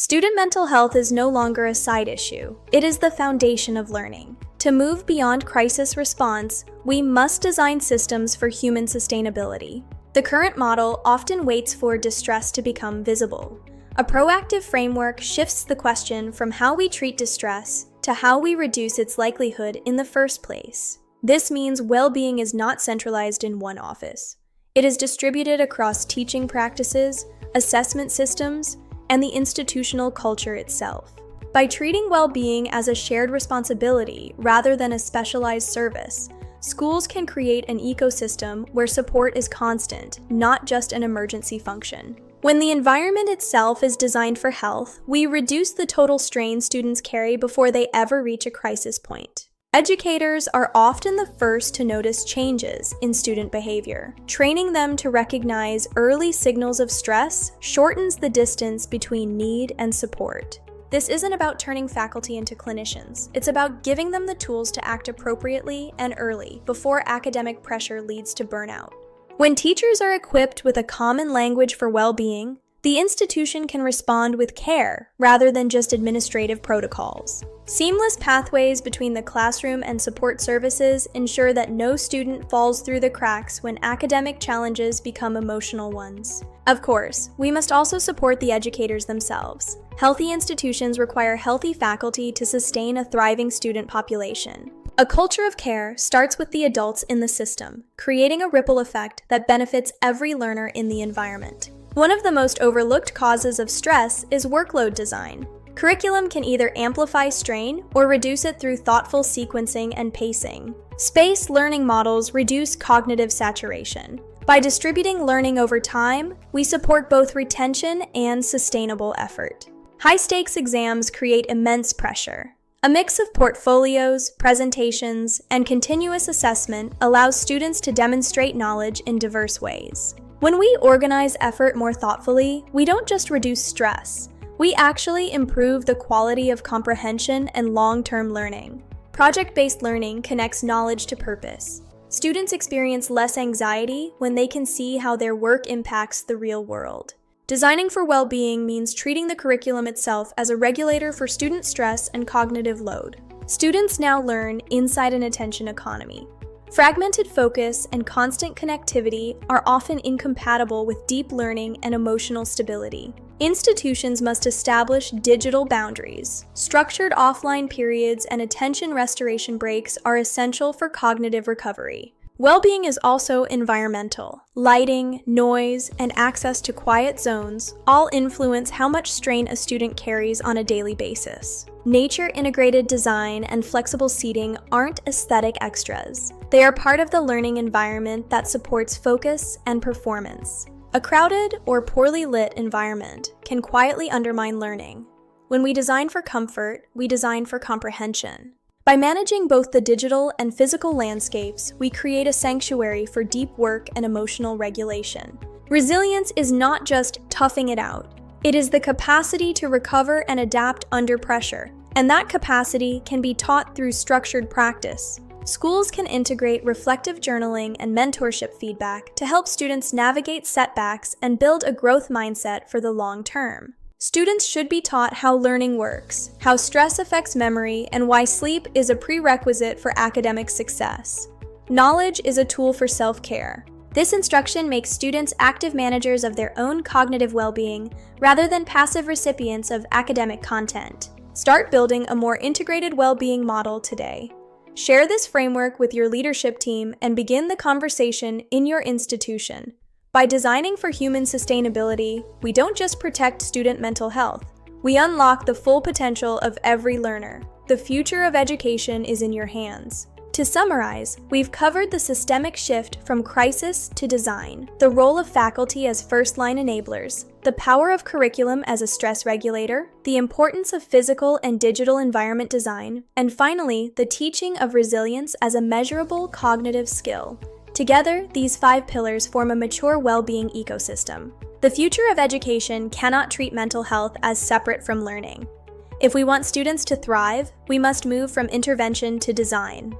Student mental health is no longer a side issue. It is the foundation of learning. To move beyond crisis response, we must design systems for human sustainability. The current model often waits for distress to become visible. A proactive framework shifts the question from how we treat distress to how we reduce its likelihood in the first place. This means well-being is not centralized in one office. It is distributed across teaching practices, assessment systems, and the institutional culture itself. By treating well-being as a shared responsibility rather than a specialized service, schools can create an ecosystem where support is constant, not just an emergency function. When the environment itself is designed for health, we reduce the total strain students carry before they ever reach a crisis point. Educators are often the first to notice changes in student behavior. Training them to recognize early signals of stress shortens the distance between need and support. This isn't about turning faculty into clinicians. It's about giving them the tools to act appropriately and early before academic pressure leads to burnout. When teachers are equipped with a common language for well-being, the institution can respond with care rather than just administrative protocols. Seamless pathways between the classroom and support services ensure that no student falls through the cracks when academic challenges become emotional ones. Of course, we must also support the educators themselves. Healthy institutions require healthy faculty to sustain a thriving student population. A culture of care starts with the adults in the system, creating a ripple effect that benefits every learner in the environment. One of the most overlooked causes of stress is workload design. Curriculum can either amplify strain or reduce it through thoughtful sequencing and pacing. Spaced learning models reduce cognitive saturation. By distributing learning over time, we support both retention and sustainable effort. High-stakes exams create immense pressure. A mix of portfolios, presentations, and continuous assessment allows students to demonstrate knowledge in diverse ways. When we organize effort more thoughtfully, we don't just reduce stress. We actually improve the quality of comprehension and long-term learning. Project-based learning connects knowledge to purpose. Students experience less anxiety when they can see how their work impacts the real world. Designing for well-being means treating the curriculum itself as a regulator for student stress and cognitive load. Students now learn inside an attention economy. Fragmented focus and constant connectivity are often incompatible with deep learning and emotional stability. Institutions must establish digital boundaries. Structured offline periods and attention restoration breaks are essential for cognitive recovery. Well-being is also environmental. Lighting, noise, and access to quiet zones all influence how much strain a student carries on a daily basis. Nature-integrated design and flexible seating aren't aesthetic extras. They are part of the learning environment that supports focus and performance. A crowded or poorly lit environment can quietly undermine learning. When we design for comfort, we design for comprehension. By managing both the digital and physical landscapes, we create a sanctuary for deep work and emotional regulation. Resilience is not just toughing it out. It is the capacity to recover and adapt under pressure, and that capacity can be taught through structured practice. Schools can integrate reflective journaling and mentorship feedback to help students navigate setbacks and build a growth mindset for the long term. Students should be taught how learning works, how stress affects memory, and why sleep is a prerequisite for academic success. Knowledge is a tool for self-care. This instruction makes students active managers of their own cognitive well-being rather than passive recipients of academic content. Start building a more integrated well-being model today. Share this framework with your leadership team and begin the conversation in your institution. By designing for human sustainability, we don't just protect student mental health, we unlock the full potential of every learner. The future of education is in your hands. To summarize, we've covered the systemic shift from crisis to design, the role of faculty as first-line enablers, the power of curriculum as a stress regulator, the importance of physical and digital environment design, and finally, the teaching of resilience as a measurable cognitive skill. Together, these 5 pillars form a mature well-being ecosystem. The future of education cannot treat mental health as separate from learning. If we want students to thrive, we must move from intervention to design.